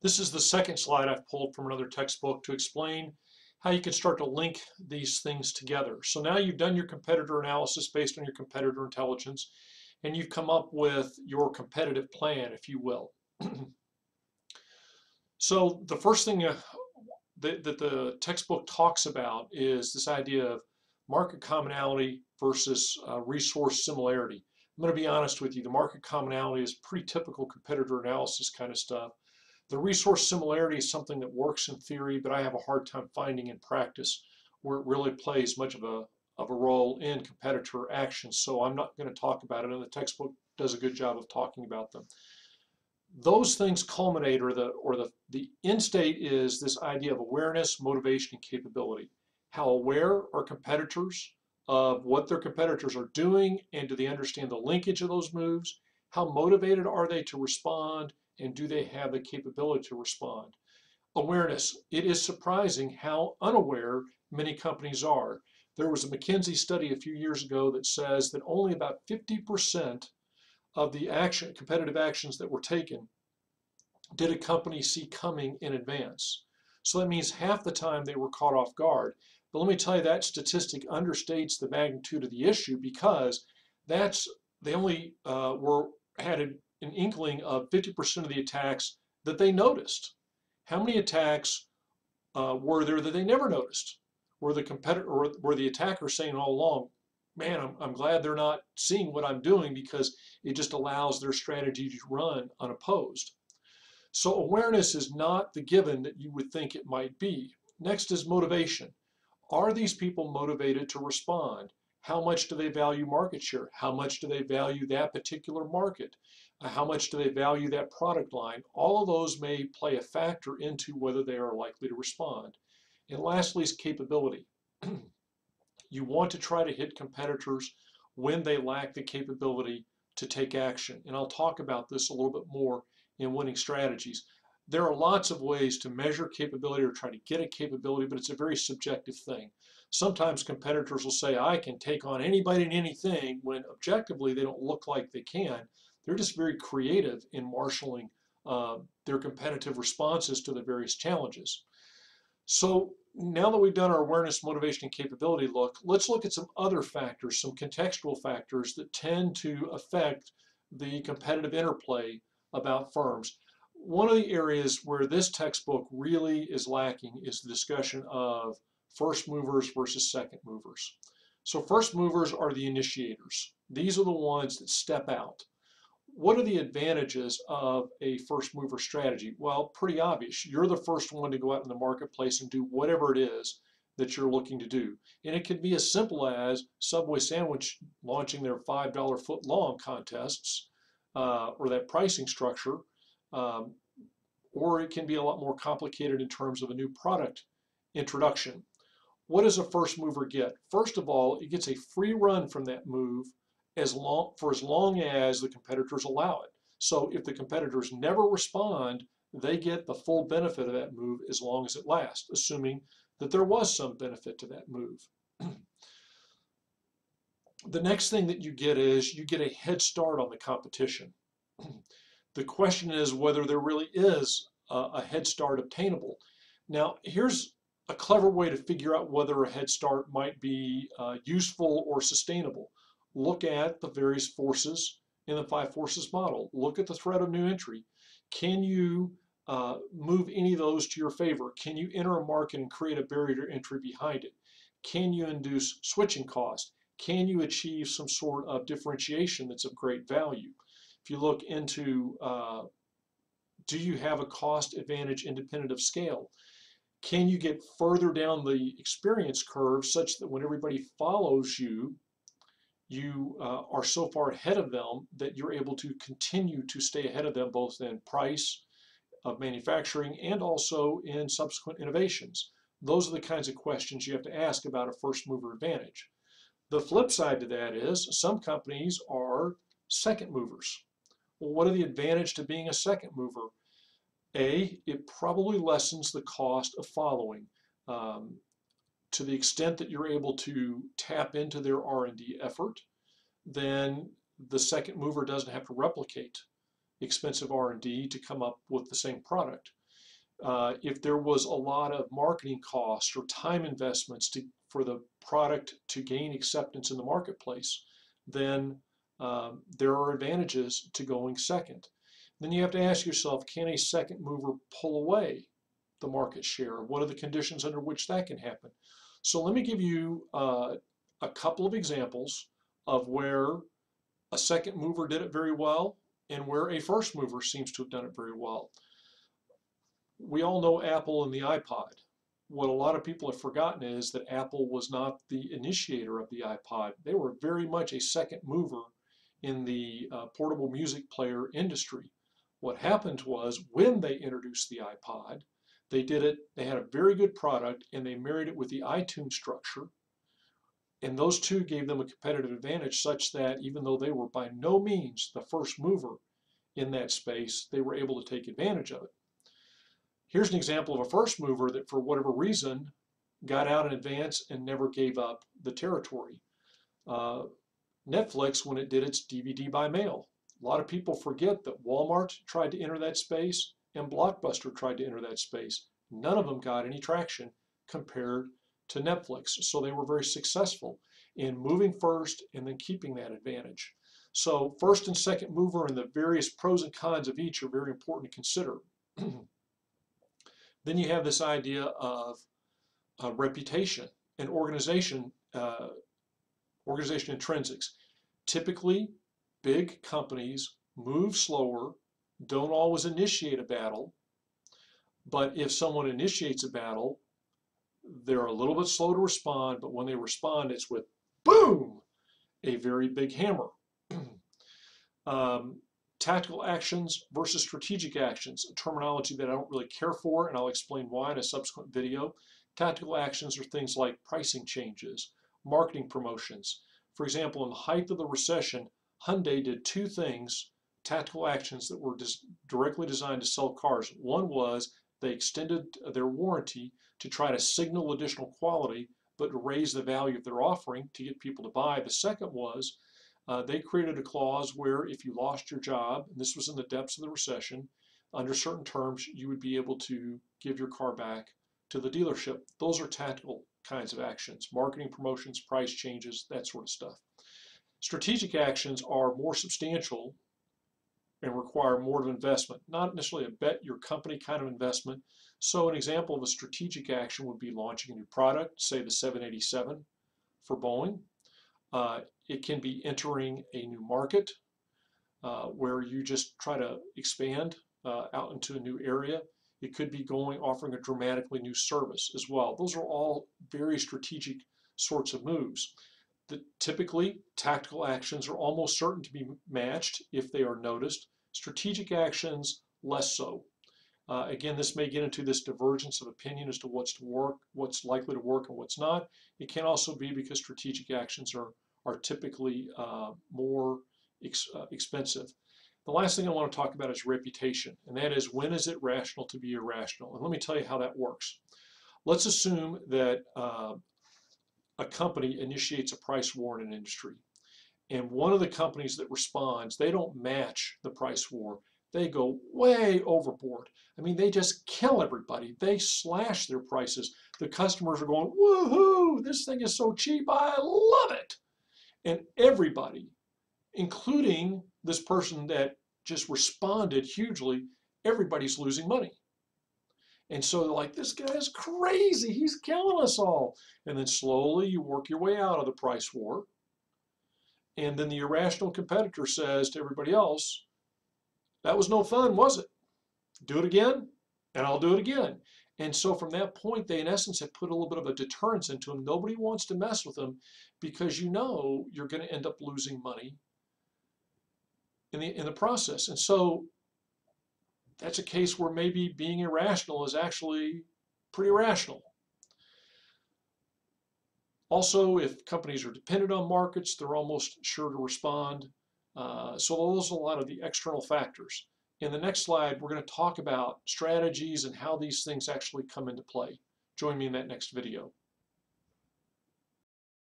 This is the second slide I've pulled from another textbook to explain how you can start to link these things together. So now you've done your competitor analysis based on your competitor intelligence, and you've come up with your competitive plan, if you will. So the first thing that the textbook talks about is this idea of market commonality versus resource similarity. I'm going to be honest with you, the market commonality is pretty typical competitor analysis kind of stuff. The resource similarity is something that works in theory, but I have a hard time finding in practice where it really plays much of a role in competitor actions. So I'm not going to talk about it, and the textbook does a good job of talking about them. Those things culminate, or the end state is this idea of awareness, motivation, and capability. How aware are competitors of what their competitors are doing, and do they understand the linkage of those moves? How motivated are they to respond, and do they have the capability to respond? Awareness. It is surprising how unaware many companies are. There was a McKinsey study a few years ago that says that only about 50% of the competitive actions that were taken did a company see coming in advance. So that means half the time they were caught off guard. But let me tell you, that statistic understates the magnitude of the issue, because they only had an inkling of 50% of the attacks that they noticed. How many attacks were there that they never noticed? Were the competitor, or were the attacker saying all along, man, I'm glad they're not seeing what I'm doing, because it just allows their strategy to run unopposed. So awareness is not the given that you would think it might be. Next is motivation. Are these people motivated to respond? How much do they value market share? How much do they value that particular market? How much do they value that product line? All of those may play a factor into whether they are likely to respond. And lastly is capability. You want to try to hit competitors when they lack the capability to take action. And I'll talk about this a little bit more in winning strategies. There are lots of ways to measure capability or try to get a capability, but it's a very subjective thing. Sometimes competitors will say, I can take on anybody and anything, when objectively they don't look like they can. They're just very creative in marshaling their competitive responses to the various challenges. So now that we've done our awareness, motivation, and capability look, let's look at some other factors, some contextual factors that tend to affect the competitive interplay about firms. One of the areas where this textbook really is lacking is the discussion of first movers versus second movers. So first movers are the initiators. These are the ones that step out. What are the advantages of a first mover strategy? Well, pretty obvious. You're the first one to go out in the marketplace and do whatever it is that you're looking to do. And it could be as simple as Subway Sandwich launching their $5 foot long contests, or that pricing structure, or it can be a lot more complicated in terms of a new product introduction. What does a first mover get? First of all, it gets a free run from that move for as long as the competitors allow it. So if the competitors never respond, they get the full benefit of that move as long as it lasts, assuming that there was some benefit to that move. The next thing that you get is you get a head start on the competition. The question is whether there really is a head start obtainable. Now, here's a clever way to figure out whether a head start might be useful or sustainable. Look at the various forces in the 5 forces model. Look at the threat of new entry. Can you move any of those to your favor? Can you enter a market and create a barrier to entry behind it? Can you induce switching cost? Can you achieve some sort of differentiation that's of great value? If you look into, do you have a cost advantage independent of scale? Can you get further down the experience curve such that when everybody follows you, you are so far ahead of them that you're able to continue to stay ahead of them, both in price of manufacturing and also in subsequent innovations? Those are the kinds of questions you have to ask about a first mover advantage. The flip side to that is some companies are second movers. Well, what are the advantage to being a second mover? It probably lessens the cost of following. To the extent that you're able to tap into their R&D effort, then the second mover doesn't have to replicate expensive R&D to come up with the same product. If there was a lot of marketing costs or time investments for the product to gain acceptance in the marketplace, then there are advantages to going second. Then you have to ask yourself, can a second mover pull away the market share? What are the conditions under which that can happen? So let me give you a couple of examples of where a second mover did it very well and where a first mover seems to have done it very well. We all know Apple and the iPod. What a lot of people have forgotten is that Apple was not the initiator of the iPod. They were very much a second mover in the portable music player industry. What happened was when they introduced the iPod, they had a very good product and they married it with the iTunes structure. And those two gave them a competitive advantage such that even though they were by no means the first mover in that space, they were able to take advantage of it. Here's an example of a first mover that for whatever reason got out in advance and never gave up the territory. Netflix, when it did its DVD by mail. A lot of people forget that Walmart tried to enter that space and Blockbuster tried to enter that space. None of them got any traction compared to Netflix. So they were very successful in moving first and then keeping that advantage. So first and second mover and the various pros and cons of each are very important to consider. Then you have this idea of reputation and organization intrinsics. Typically, big companies move slower, don't always initiate a battle, but if someone initiates a battle, they're a little bit slow to respond, but when they respond, it's with boom, a very big hammer. Tactical actions versus strategic actions, a terminology that I don't really care for, and I'll explain why in a subsequent video. Tactical actions are things like pricing changes, marketing promotions. For example, in the height of the recession, Hyundai did two things, tactical actions that were directly designed to sell cars. One was they extended their warranty to try to signal additional quality, but to raise the value of their offering to get people to buy. The second was they created a clause where if you lost your job, and this was in the depths of the recession, under certain terms, you would be able to give your car back to the dealership. Those are tactical kinds of actions, marketing promotions, price changes, that sort of stuff. Strategic actions are more substantial and require more of an investment, not necessarily a bet your company kind of investment. So an example of a strategic action would be launching a new product, say the 787 for Boeing. It can be entering a new market where you just try to expand out into a new area. It could be offering a dramatically new service as well. Those are all very strategic sorts of moves. Typically, tactical actions are almost certain to be matched if they are noticed. Strategic actions, less so. Again, this may get into this divergence of opinion as to what's likely to work and what's not. It can also be because strategic actions are typically more expensive. The last thing I want to talk about is reputation, and that is when is it rational to be irrational? And let me tell you how that works. Let's assume that a company initiates a price war in an industry, and one of the companies that responds, they don't match the price war. They go way overboard. I mean, they just kill everybody. They slash their prices. The customers are going, woohoo, this thing is so cheap, I love it. And everybody, including this person that just responded hugely, everybody's losing money. And so they're like, this guy is crazy, he's killing us all. And then slowly you work your way out of the price war. And then the irrational competitor says to everybody else, that was no fun, was it? Do it again, and I'll do it again. And so from that point, they in essence have put a little bit of a deterrence into them. Nobody wants to mess with them because you know you're going to end up losing money in the process. And so that's a case where maybe being irrational is actually pretty rational. Also, if companies are dependent on markets, they're almost sure to respond. So those are a lot of the external factors. In the next slide, we're going to talk about strategies and how these things actually come into play. Join me in that next video.